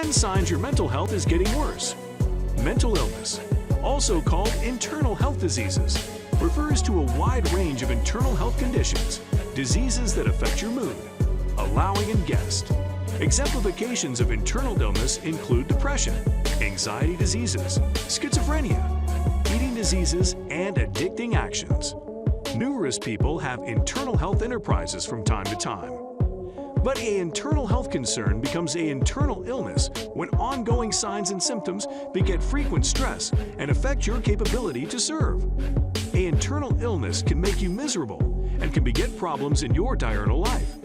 10 signs your mental health is getting worse. Mental illness, also called internal health diseases, refers to a wide range of internal health conditions, diseases that affect your mood, allowing and guessed. Exemplifications of internal illness include depression, anxiety diseases, schizophrenia, eating diseases, and addicting actions. Numerous people have internal health enterprises from time to time. But an internal health concern becomes an internal illness when ongoing signs and symptoms beget frequent stress and affect your capability to serve. An internal illness can make you miserable and can beget problems in your diurnal life,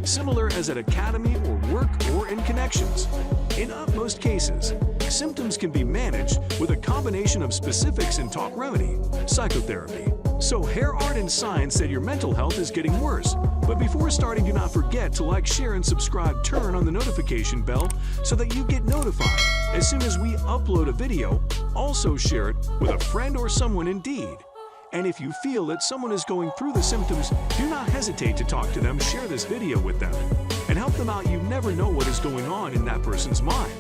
similar as at academy or work or in connections. In most cases, symptoms can be managed with a combination of specifics and talk remedy, psychotherapy. So here are 10 signs that your mental health is getting worse. But before starting, do not forget to like, share, and subscribe. Turn on the notification bell so that you get notified as soon as we upload a video. Also share it with a friend or someone indeed. And if you feel that someone is going through the symptoms, do not hesitate to talk to them, share this video with them, and help them out. You never know what is going on in that person's mind.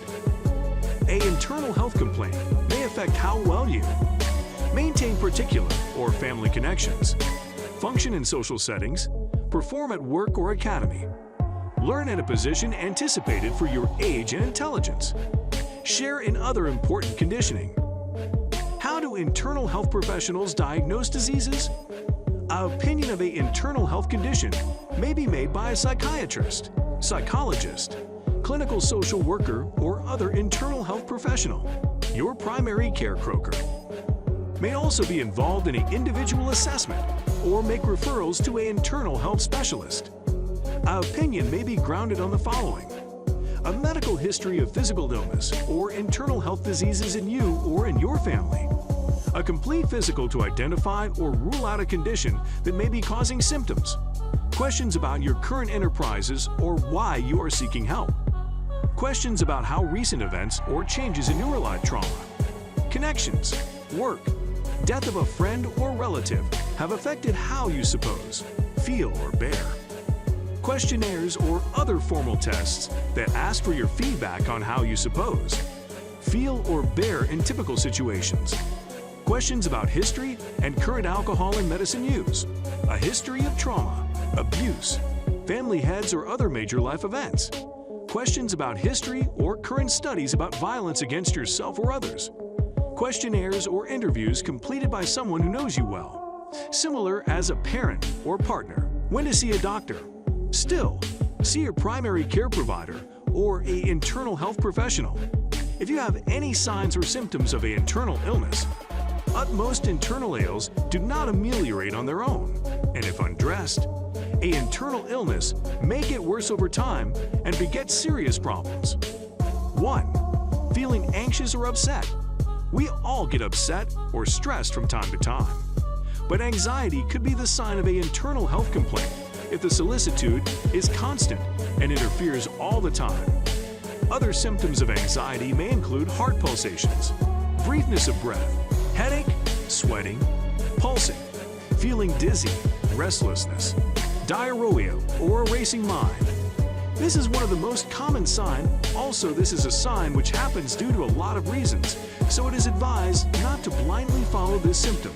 An internal health complaint may affect how well you maintain particular or family connections, function in social settings, perform at work or academy, learn at a position anticipated for your age and intelligence, share in other important conditioning. How do internal health professionals diagnose diseases? An opinion of an internal health condition may be made by a psychiatrist, psychologist, clinical social worker, or other internal health professional. Your primary care croaker may also be involved in an individual assessment or make referrals to an internal health specialist. An opinion may be grounded on the following: a medical history of physical illness or internal health diseases in you or in your family, a complete physical to identify or rule out a condition that may be causing symptoms, questions about your current enterprises or why you are seeking help, questions about how recent events or changes in your life trauma, connections, work, death of a friend or relative have affected how you suppose, feel, or bear. Questionnaires or other formal tests that ask for your feedback on how you suppose, feel, or bear in typical situations. Questions about history and current alcohol and medicine use, a history of trauma, abuse, family heads, or other major life events. Questions about history or current studies about violence against yourself or others. Questionnaires or interviews completed by someone who knows you well, similar as a parent or partner. When to see a doctor. Still, see your primary care provider or an internal health professional. If you have any signs or symptoms of an internal illness, most internal ails do not ameliorate on their own, and if undressed, an internal illness may get worse over time and beget serious problems. 1. Feeling anxious or upset. We all get upset or stressed from time to time. But anxiety could be the sign of an internal health complaint if the solicitude is constant and interferes all the time. Other symptoms of anxiety may include heart pulsations, briefness of breath, headache, sweating, pulsing, feeling dizzy, restlessness, diarrhea, or a racing mind. This is one of the most common signs. Also, this is a sign which happens due to a lot of reasons, so it is advised not to blindly follow this symptom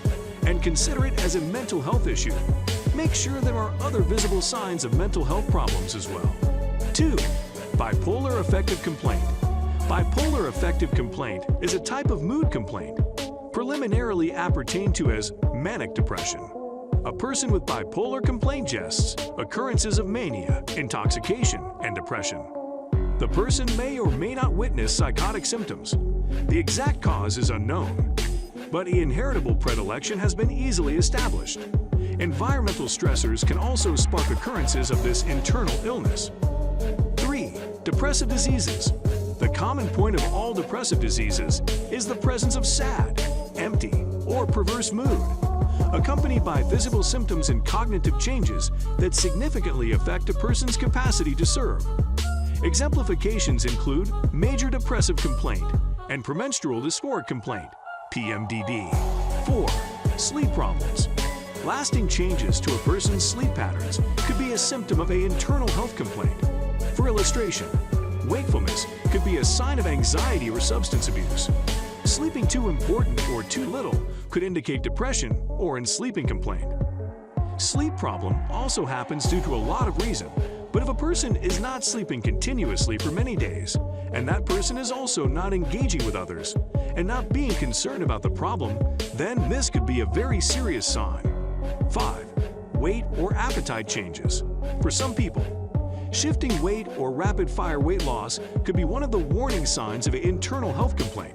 and consider it as a mental health issue. Make sure there are other visible signs of mental health problems as well. 2. Bipolar affective complaint. Bipolar affective complaint is a type of mood complaint, preliminarily appertained to as manic depression. A person with bipolar complaint gests occurrences of mania, intoxication, and depression. The person may or may not witness psychotic symptoms. The exact cause is unknown, but an inheritable predilection has been easily established. Environmental stressors can also spark occurrences of this internal illness. 3. Depressive diseases. The common point of all depressive diseases is the presence of sad, empty, or perverse mood, accompanied by visible symptoms and cognitive changes that significantly affect a person's capacity to serve. Exemplifications include major depressive complaint and premenstrual dysphoric complaint, PMDD. 4. Sleep problems. Lasting changes to a person's sleep patterns could be a symptom of an internal health complaint. For illustration, wakefulness could be a sign of anxiety or substance abuse. Sleeping too important or too little could indicate depression or a sleeping complaint. Sleep problem also happens due to a lot of reasons, but if a person is not sleeping continuously for many days, and that person is also not engaging with others, and not being concerned about the problem, then this could be a very serious sign. 5. Weight or appetite changes. For some people, shifting weight or rapid-fire weight loss could be one of the warning signs of an internal health complaint,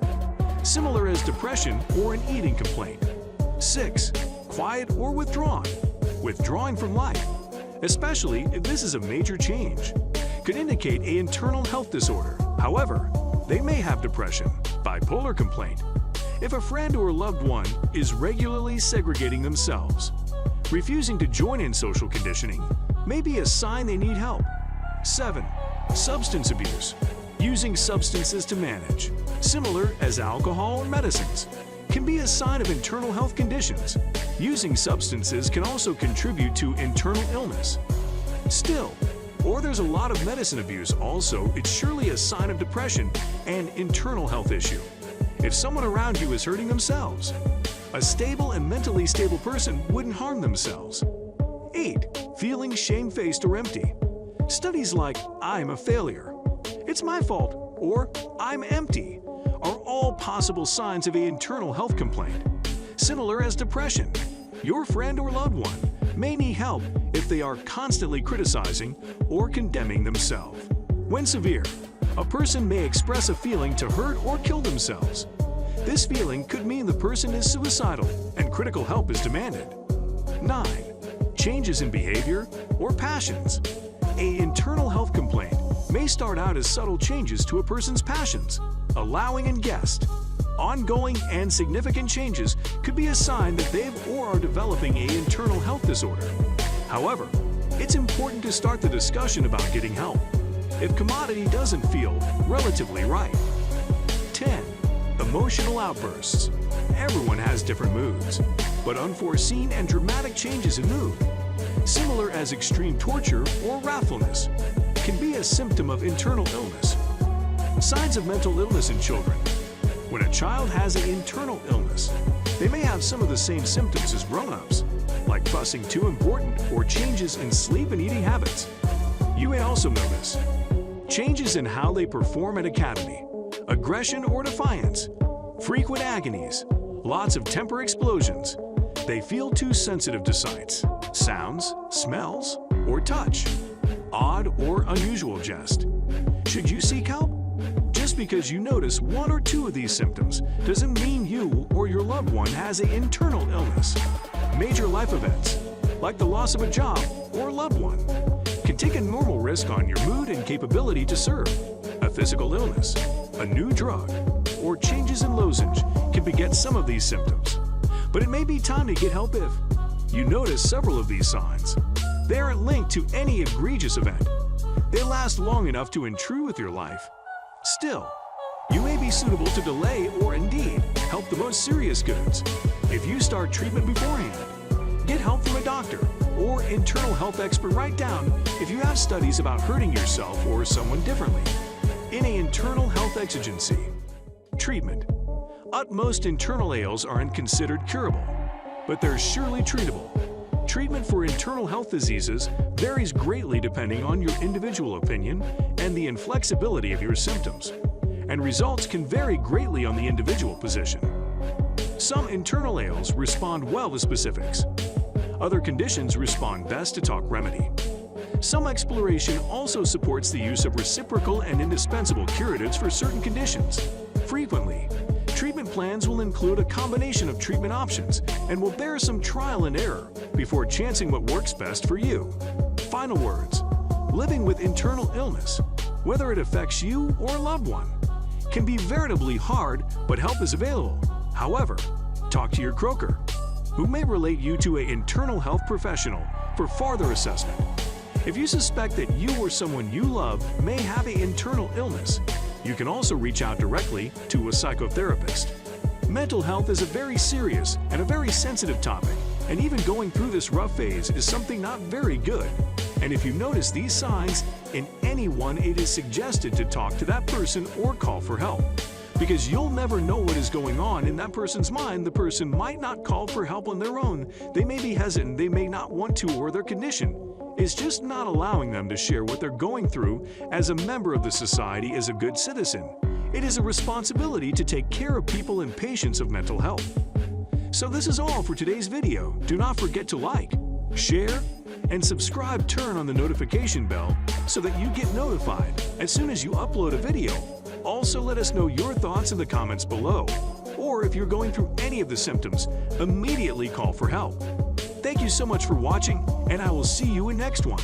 similar as depression or an eating complaint. 6. Quiet or withdrawn. Withdrawing from life, especially if this is a major change, could indicate an internal health disorder. However, they may have depression, bipolar complaint. If a friend or loved one is regularly segregating themselves, refusing to join in social conditioning may be a sign they need help. 7. Substance abuse. Using substances to manage, similar as alcohol or medicines, can be a sign of internal health conditions. Using substances can also contribute to internal illness. Still, or there's a lot of medicine abuse also, it's surely a sign of depression and internal health issue. If someone around you is hurting themselves, a stable and mentally stable person wouldn't harm themselves. 8. Feeling shamefaced or empty. Studies like "I'm a failure," "It's my fault," or "I'm empty" are all possible signs of an internal health complaint. Similar as depression, your friend or loved one may need help if they are constantly criticizing or condemning themselves. When severe, a person may express a feeling to hurt or kill themselves. This feeling could mean the person is suicidal and critical help is demanded. 9. Changes in behavior or passions. An internal health complaint may start out as subtle changes to a person's passions, allowing and guest. Ongoing and significant changes could be a sign that they've or are developing an internal health disorder. However, it's important to start the discussion about getting help if commodity doesn't feel relatively right. 10. Emotional outbursts. Everyone has different moods, but unforeseen and dramatic changes in mood, similar as extreme torture or wrathfulness, can be a symptom of internal illness. Signs of mental illness in children. When a child has an internal illness, they may have some of the same symptoms as grown-ups, like fussing too important or changes in sleep and eating habits. You may also notice changes in how they perform at academy, aggression or defiance, frequent agonies, lots of temper explosions. They feel too sensitive to sights, sounds, smells, or touch. Odd or unusual jest. Should you seek help? Just because you notice one or two of these symptoms doesn't mean you or your loved one has an internal illness. Major life events, like the loss of a job or loved one, can take a normal risk on your mood and capability to serve. A physical illness, a new drug, or changes in lozenge can beget some of these symptoms. But it may be time to get help if you notice several of these signs. They aren't linked to any egregious event. They last long enough to intrude with your life. Still, you may be suitable to delay or indeed help the most serious goods. If you start treatment beforehand, get help from a doctor or internal health expert. Write down if you have studies about hurting yourself or someone differently. In an internal health exigency. Treatment. Utmost internal ails aren't considered curable, but they're surely treatable. Treatment for internal health diseases varies greatly depending on your individual opinion and the inflexibility of your symptoms, and results can vary greatly on the individual position. Some internal ails respond well to specifics. Other conditions respond best to talk remedy. Some exploration also supports the use of reciprocal and indispensable curatives for certain conditions. Frequently, treatment plans will include a combination of treatment options and will bear some trial and error before chancing what works best for you. Final words. Living with internal illness, whether it affects you or a loved one, can be veritably hard, but help is available. However, talk to your croaker, who may relate you to an internal health professional for further assessment. If you suspect that you or someone you love may have an internal illness, you can also reach out directly to a psychotherapist. Mental health is a very serious and a very sensitive topic, and even going through this rough phase is something not very good. And if you notice these signs in anyone, it is suggested to talk to that person or call for help. Because you'll never know what is going on in that person's mind. The person might not call for help on their own. They may be hesitant, they may not want to, or their condition is just not allowing them to share what they're going through. As a member of the society, as a good citizen, it is a responsibility to take care of people in patients of mental health. So this is all for today's video. Do not forget to like, share, and subscribe. Turn on the notification bell so that you get notified as soon as you upload a video. Also, let us know your thoughts in the comments below. Or if you're going through any of the symptoms, immediately call for help. Thank you so much for watching, and I will see you in next one.